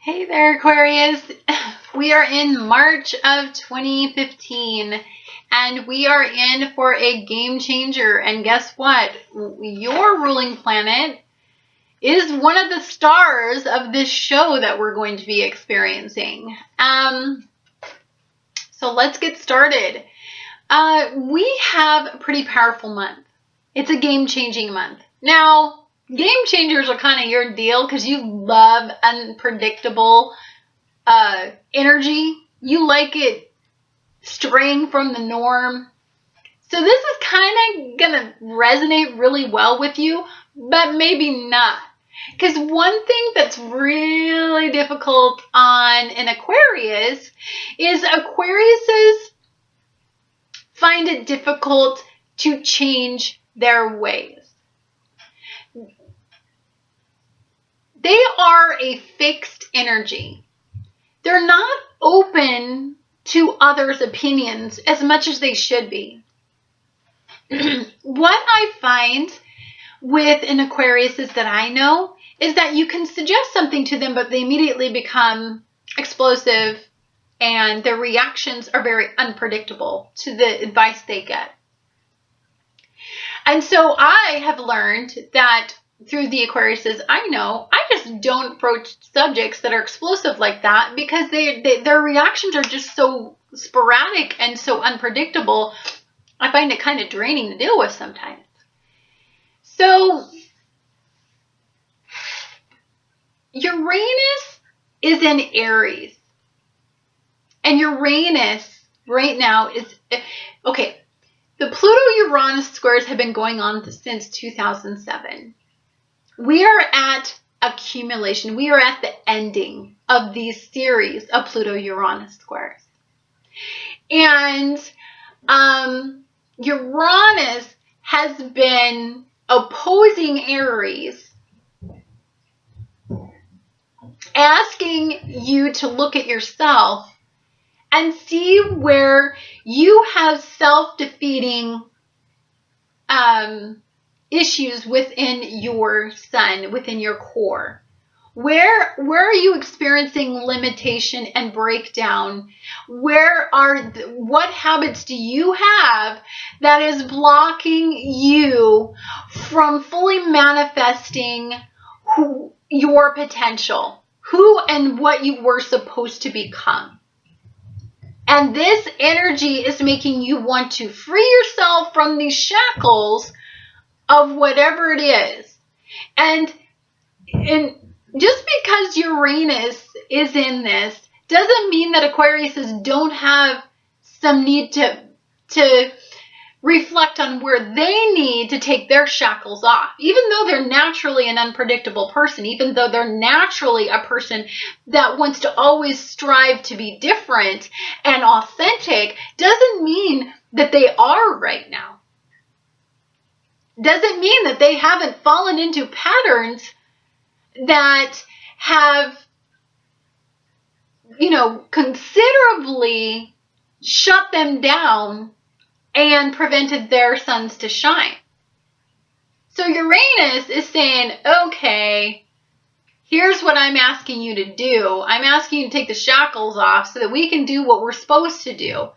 Hey there, Aquarius. We are in March of 2015 and we are in for a game changer. And guess what? Your ruling planet is one of the stars of this show that we're going to be experiencing. So let's get started. We have a pretty powerful month. It's a game-changing month. Now, game changers are kind of your deal because you love unpredictable energy. You like it straying from the norm. So this is kind of going to resonate really well with you, but maybe not. Because one thing that's really difficult on an Aquarius is Aquariuses find it difficult to change their ways. They are a fixed energy. They're not open to others' opinions as much as they should be. What I find with an Aquarius is that I know is that you can suggest something to them, but they immediately become explosive and their reactions are very unpredictable to the advice they get. And so I have learned that through the Aquariuses I know, I just don't approach subjects that are explosive like that because their reactions are just so sporadic and so unpredictable. I find it kind of draining to deal with sometimes. So Uranus is in Aries. And Uranus right now is, okay, the Pluto Uranus squares have been going on since 2007. We are at accumulation. We are at the ending of these series of Pluto Uranus squares. And Uranus has been opposing Aries, asking you to look at yourself and see where you have self-defeating issues within your sun, within your core. Where are you experiencing limitation and breakdown? What habits do you have that is blocking you from fully manifesting your potential, who and what you were supposed to become? And this energy is making you want to free yourself from these shackles of whatever it is. And just because Uranus is in this doesn't mean that Aquariuses don't have some need to reflect on where they need to take their shackles off. Even though they're naturally an unpredictable person, even though they're naturally a person that wants to always strive to be different and authentic, doesn't mean that they are right now. Doesn't mean that they haven't fallen into patterns that have, considerably shut them down and prevented their suns to shine. So Uranus is saying, okay, here's what I'm asking you to do. I'm asking you to take the shackles off so that we can do what we're supposed to do.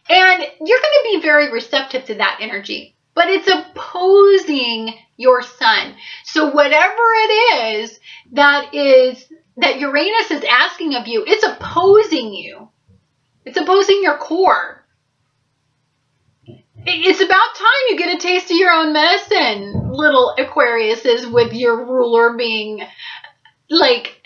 And you're going to be very receptive to that energy, but it's opposing your sun. So whatever it is that Uranus is asking of you, it's opposing you. It's opposing your core. It's about time you get a taste of your own medicine, little Aquariuses, with your ruler being like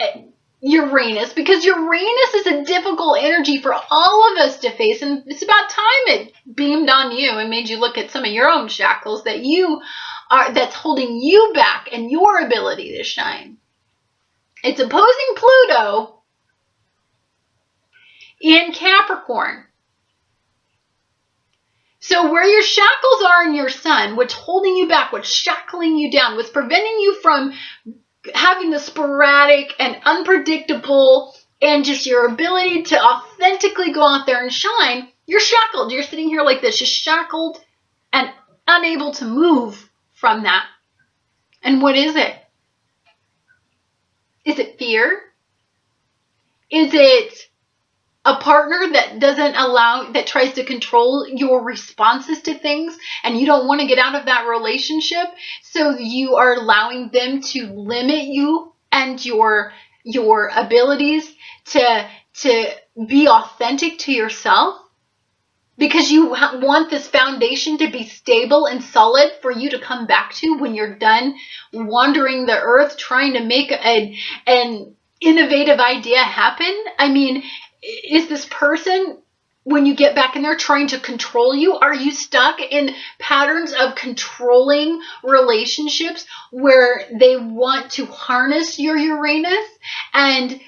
Uranus, because Uranus is a difficult energy for all of us to face, and it's about time it beamed on you and made you look at some of your own shackles that's holding you back and your ability to shine. It's opposing Pluto in Capricorn. So where your shackles are in your sun, what's holding you back, what's shackling you down, what's preventing you from having the sporadic and unpredictable and just your ability to authentically go out there and shine, you're shackled. You're sitting here like this, just shackled and unable to move from that. And what is it? Is it fear? Is it a partner that doesn't allow, that tries to control your responses to things, and you don't want to get out of that relationship, so you are allowing them to limit you and your abilities to be authentic to yourself, because you want this foundation to be stable and solid for you to come back to when you're done wandering the earth trying to make an innovative idea happen. I mean, is this person, when you get back in there, trying to control you? Are you stuck in patterns of controlling relationships where they want to harness your Uranus, and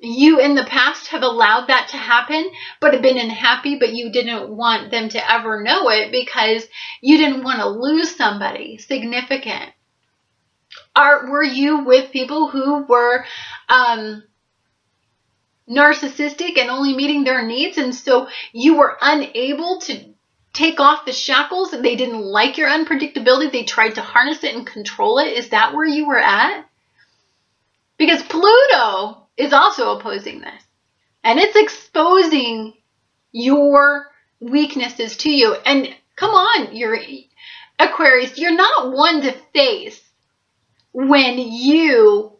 you in the past have allowed that to happen, but have been unhappy, but you didn't want them to ever know it because you didn't want to lose somebody significant? Were you with people who were narcissistic and only meeting their needs, and so you were unable to take off the shackles? They didn't like your unpredictability. They tried to harness it and control it. Is that where you were at? Because Pluto is also opposing this, and it's exposing your weaknesses to you. And come on, you're Aquarius, you're not one to face when you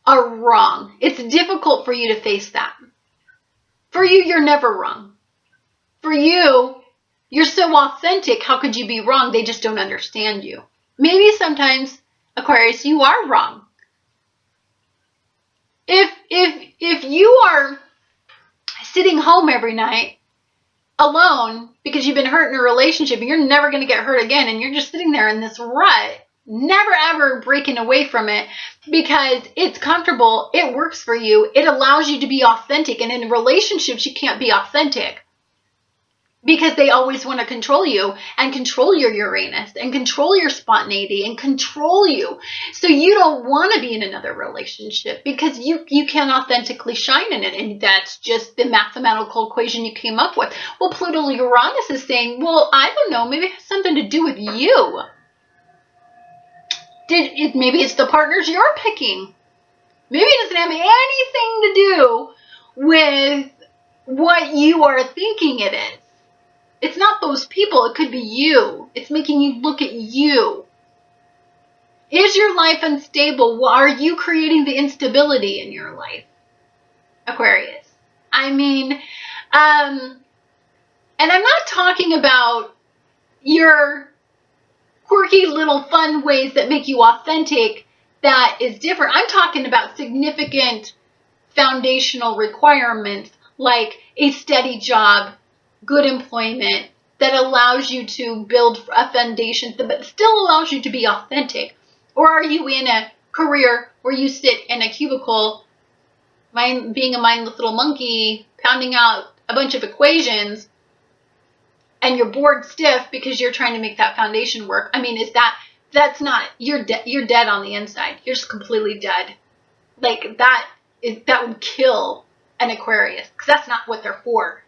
are wrong. It's difficult for you to face that. For you, you're never wrong. For you, you're so authentic. How could you be wrong? They just don't understand you. Maybe sometimes, Aquarius, you are wrong. If you are sitting home every night alone because you've been hurt in a relationship and you're never going to get hurt again, and you're just sitting there in this rut, never ever breaking away from it because it's comfortable, it works for you, it allows you to be authentic. And in relationships, you can't be authentic because they always want to control you and control your Uranus and control your spontaneity and control you. So you don't want to be in another relationship because you can't authentically shine in it. And that's just the mathematical equation you came up with. Well, Pluto Uranus is saying, well, I don't know, maybe it has something to do with you. Maybe it's the partners you're picking. Maybe it doesn't have anything to do with what you are thinking it is. It's not those people. It could be you. It's making you look at you. Is your life unstable? Are you creating the instability in your life, Aquarius? I mean, and I'm not talking about your quirky little fun ways that make you authentic that is different. I'm talking about significant foundational requirements like a steady job, good employment that allows you to build a foundation but still allows you to be authentic. Or are you in a career where you sit in a cubicle, being a mindless little monkey, pounding out a bunch of equations, and you're bored stiff because you're trying to make that foundation work? I mean, that's not, you're dead on the inside. You're just completely dead. Like that would kill an Aquarius, because that's not what they're for.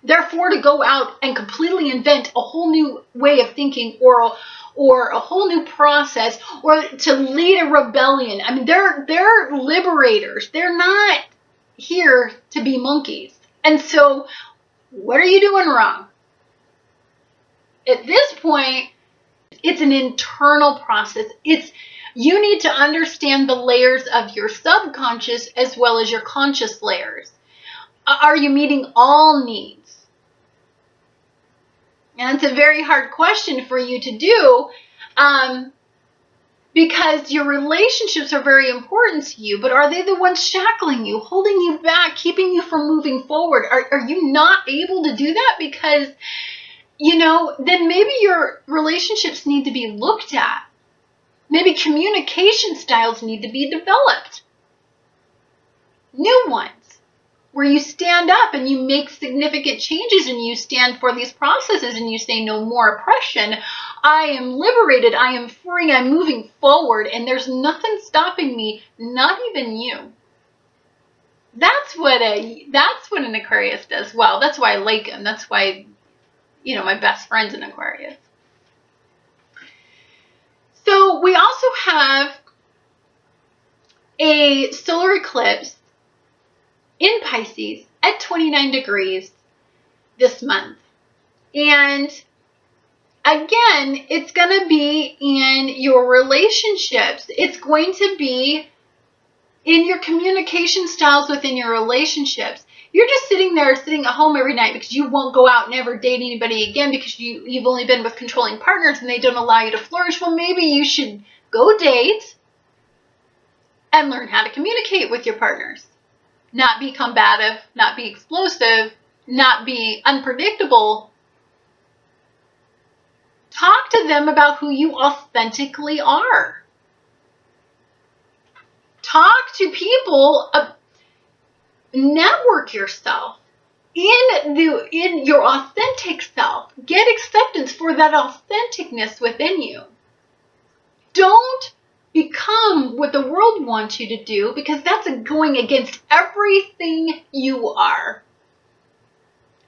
They're for to go out and completely invent a whole new way of thinking, or a whole new process, or to lead a rebellion. I mean, they're liberators. They're not here to be monkeys. And so, what are you doing wrong? At this point, it's an internal process. You need to understand the layers of your subconscious as well as your conscious layers. Are you meeting all needs? And it's a very hard question for you to do because your relationships are very important to you, but are they the ones shackling you, holding you back, keeping you from moving forward? Are you not able to do that? Because, then maybe your relationships need to be looked at. Maybe communication styles need to be developed. New ones, where you stand up and you make significant changes and you stand for these processes and you say no more oppression. I am liberated. I am free. I'm moving forward, and there's nothing stopping me, not even you. That's what an Aquarius does well. That's why I like him. That's why, my best friend's an Aquarius. So we also have a solar eclipse in Pisces at 29 degrees this month. And again, it's going to be in your relationships. It's going to be in your communication styles within your relationships. You're just sitting at home every night because you won't go out and ever date anybody again because you've only been with controlling partners and they don't allow you to flourish. Well, maybe you should go date and learn how to communicate with your partners. Not be combative, not be explosive, not be unpredictable. Talk to them about who you authentically are. Talk to people, network yourself in your authentic self. Get acceptance for that authenticness within you. Don't become what the world wants you to do, because that's going against everything you are.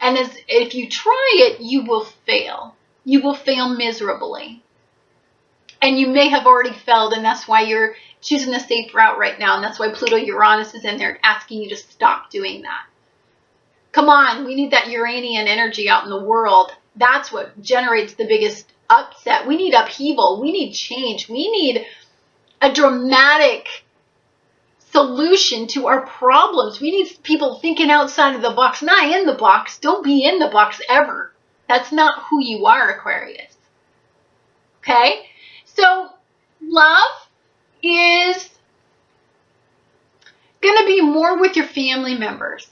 And if you try it, you will fail. You will fail miserably. And you may have already failed, and that's why you're choosing the safe route right now. And that's why Pluto Uranus is in there asking you to stop doing that. Come on, we need that Uranian energy out in the world. That's what generates the biggest upset. We need upheaval. We need change. We need a dramatic solution to our problems. We need people thinking outside of the box, not in the box. Don't be in the box ever. That's not who you are, Aquarius. Okay? So, love is going to be more with your family members.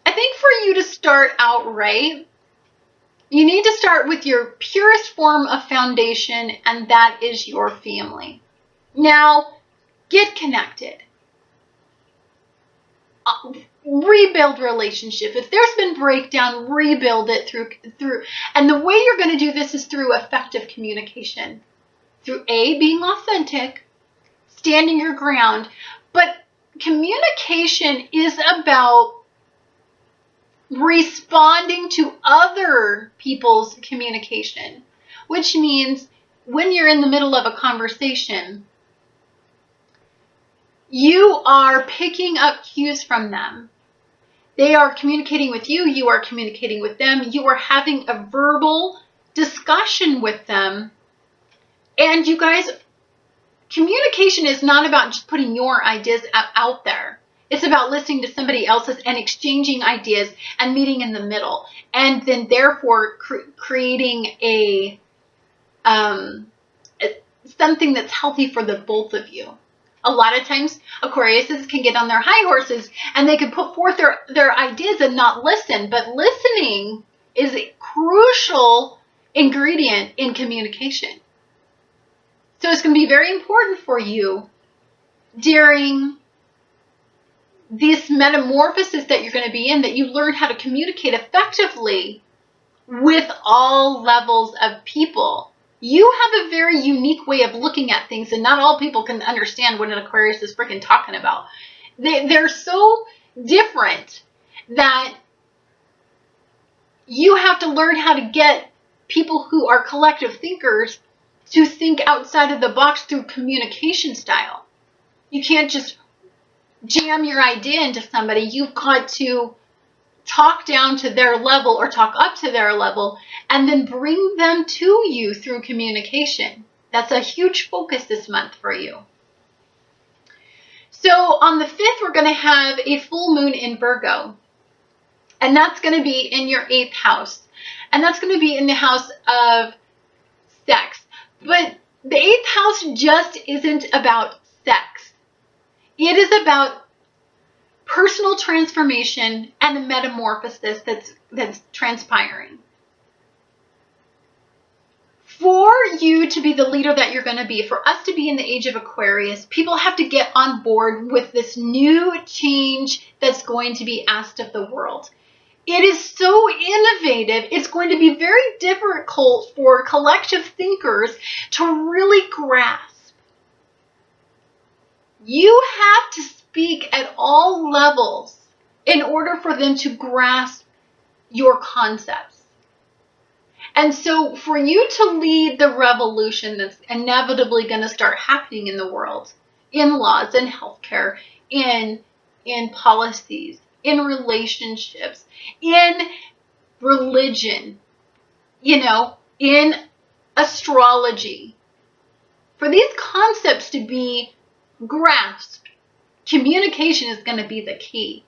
I think for you to start out right, you need to start with your purest form of foundation, and that is your family. Now, get connected. Rebuild relationship. If there's been breakdown, rebuild it through. And the way you're going to do this is through effective communication. Through being authentic, standing your ground. But communication is about responding to other people's communication, which means when you're in the middle of a conversation, you are picking up cues from them. They are communicating with you. You are communicating with them. You are having a verbal discussion with them. And you guys, communication is not about just putting your ideas out there. It's about listening to somebody else's and exchanging ideas and meeting in the middle. And then therefore creating something that's healthy for the both of you. A lot of times, Aquariuses can get on their high horses and they can put forth their ideas and not listen. But listening is a crucial ingredient in communication. So it's going to be very important for you during this metamorphosis that you're going to be in, that you learn how to communicate effectively with all levels of people. You have a very unique way of looking at things, and not all people can understand what an Aquarius is freaking talking about. They're so different that you have to learn how to get people who are collective thinkers to think outside of the box through communication style. You can't just jam your idea into somebody. You've got to talk down to their level or talk up to their level and then bring them to you through communication. That's a huge focus this month for you. So on the 5th, we're going to have a full moon in Virgo. And that's going to be in your 8th house. And that's going to be in the house of sex. But the 8th house just isn't about sex. It is about personal transformation and the metamorphosis that's transpiring. For you to be the leader that you're going to be, for us to be in the age of Aquarius, people have to get on board with this new change that's going to be asked of the world. It is so innovative. It's going to be very difficult for collective thinkers to really grasp. You have to speak at all levels in order for them to grasp your concepts. And so for you to lead the revolution that's inevitably going to start happening in the world, in laws, in healthcare, in policies, in relationships, in religion, in astrology. For these concepts to be grasped, communication is going to be the key.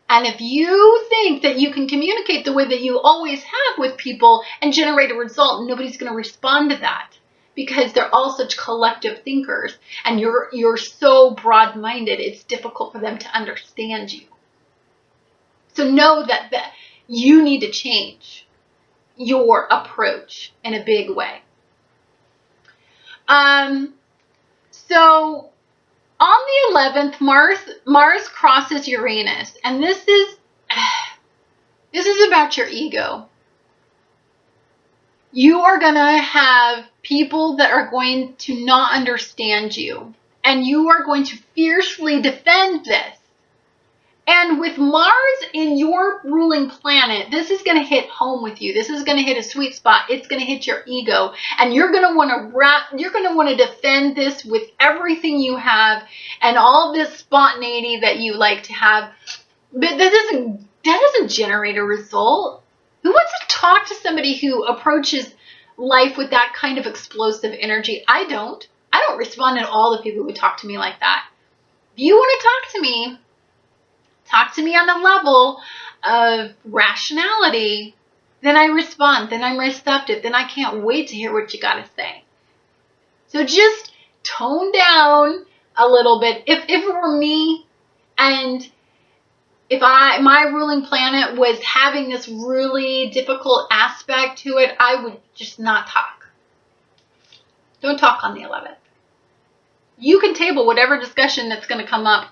And if you think that you can communicate the way that you always have with people and generate a result, nobody's going to respond to that, because they're all such collective thinkers and you're so broad-minded, it's difficult for them to understand you. So know that you need to change your approach in a big way. So on the 11th, Mars crosses Uranus, and this is about your ego. You are going to have people that are going to not understand you, and you are going to fiercely defend this. And with Mars in your ruling planet, this is going to hit home with you. This is going to hit a sweet spot. It's going to hit your ego, and you're going to want to defend this with everything you have and all this spontaneity that you like to have. But that doesn't generate a result. Who wants to talk to somebody who approaches life with that kind of explosive energy? I don't respond to all the people who talk to me like that. If you want to talk to me on a level of rationality, then I respond, then I'm receptive, then I can't wait to hear what you got to say. So just tone down a little bit. If it were me, and if my ruling planet was having this really difficult aspect to it, I would just not talk. Don't talk on the 11th. You can table whatever discussion that's going to come up,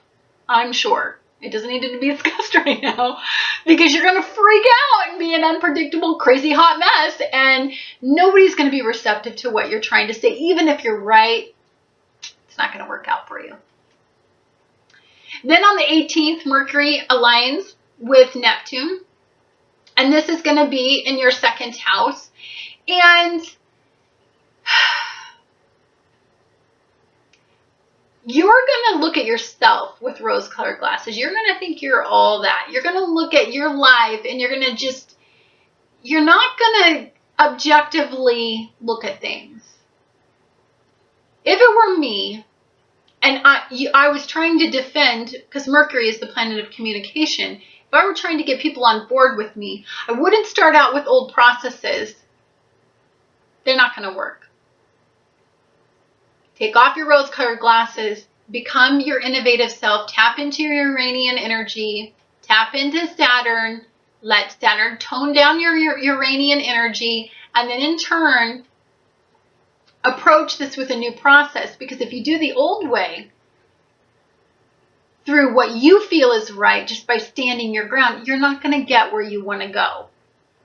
I'm sure. It doesn't need to be discussed right now, because you're going to freak out and be an unpredictable, crazy hot mess, and nobody's going to be receptive to what you're trying to say. Even if you're right, it's not going to work out for you. Then on the 18th, Mercury aligns with Neptune, and this is going to be in your second house. And you're going to look at yourself with rose-colored glasses. You're going to think you're all that. You're going to look at your life, and you're not going to objectively look at things. If it were me, and I was trying to defend, because Mercury is the planet of communication, if I were trying to get people on board with me, I wouldn't start out with old processes. They're not going to work. Take off your rose-colored glasses, become your innovative self, tap into your Uranian energy, tap into Saturn, let Saturn tone down your Uranian energy, and then in turn, approach this with a new process. Because if you do the old way, through what you feel is right, just by standing your ground, you're not going to get where you want to go.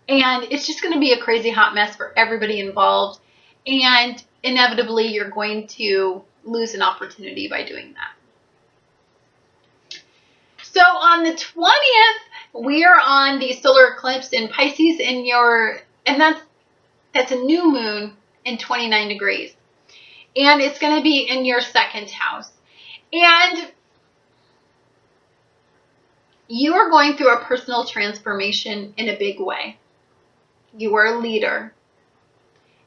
And it's just going to be a crazy hot mess for everybody involved. And inevitably, you're going to lose an opportunity by doing that. So on the 20th, we are on the solar eclipse in Pisces, and that's a new moon in 29 degrees. And it's going to be in your second house. And you are going through a personal transformation in a big way. You are a leader.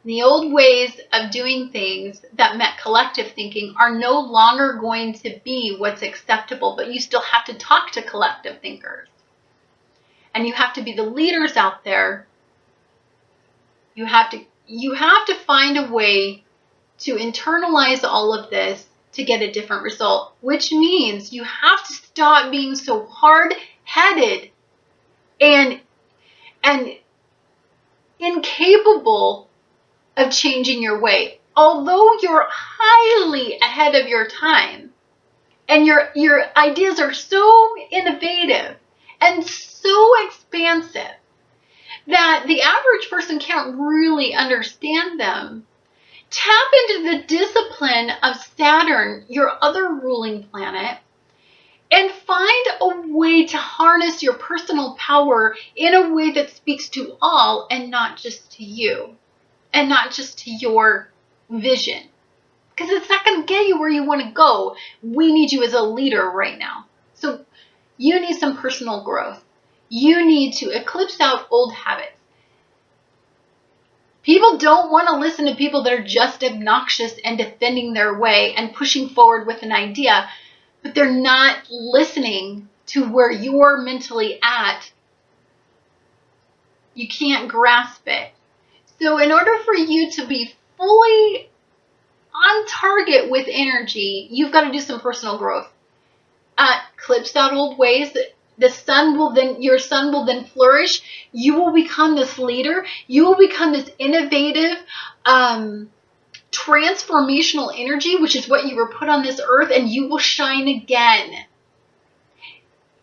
The old ways of doing things that met collective thinking are no longer going to be what's acceptable, but you still have to talk to collective thinkers. And you have to be the leaders out there. You have to find a way to internalize all of this to get a different result, which means you have to stop being so hard-headed and incapable of changing your way. Although you're highly ahead of your time and your ideas are so innovative and so expansive that the average person can't really understand them, tap into the discipline of Saturn, your other ruling planet, and find a way to harness your personal power in a way that speaks to all and not just to you and not just to your vision. Because it's not going to get you where you want to go. We need you as a leader right now. So You need some personal growth. You need to eclipse out old habits. People don't want to listen to people that are just obnoxious and defending their way and pushing forward with an idea, but they're not listening to where you're mentally at. You can't grasp it. So in order for you to be fully on target with energy, you've got to do some personal growth. Eclipse out old ways. Your sun will then flourish. You will become this leader. You will become this innovative, transformational energy, which is what you were put on this earth, and you will shine again.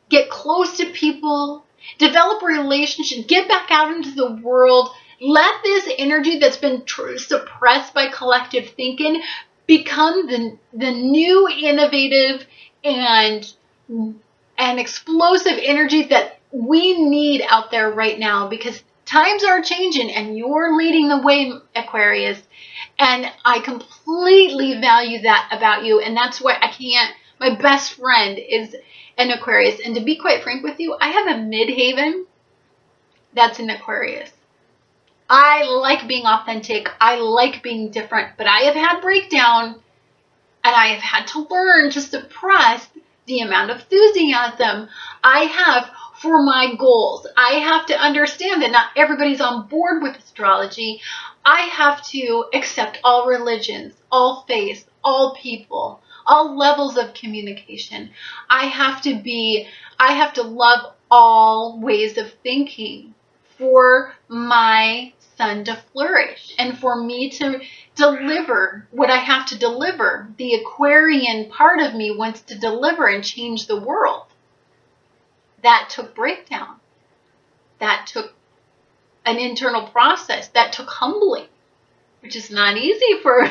Get close to people. Develop a relationship. Get back out into the world. Let this energy that's been suppressed by collective thinking become the new innovative and explosive energy that we need out there right now, because times are changing and you're leading the way, Aquarius. And I completely value that about you. And that's why my best friend is an Aquarius. And to be quite frank with you, I have a midhaven that's an Aquarius. I like being authentic. I like being different, but I have had breakdown and I have had to learn to suppress the amount of enthusiasm I have for my goals. I have to understand that not everybody's on board with astrology. I have to accept all religions, all faiths, all people, all levels of communication. I have to love all ways of thinking for my sun to flourish and for me to deliver what I have to deliver. The Aquarian part of me wants to deliver and change the world. That took breakdown. That took an internal process. That took humbling, which is not easy for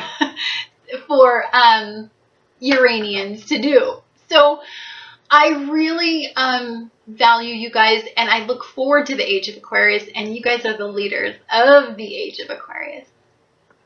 Uranians to do. So I really value you guys, and I look forward to the age of Aquarius, and you guys are the leaders of the age of Aquarius.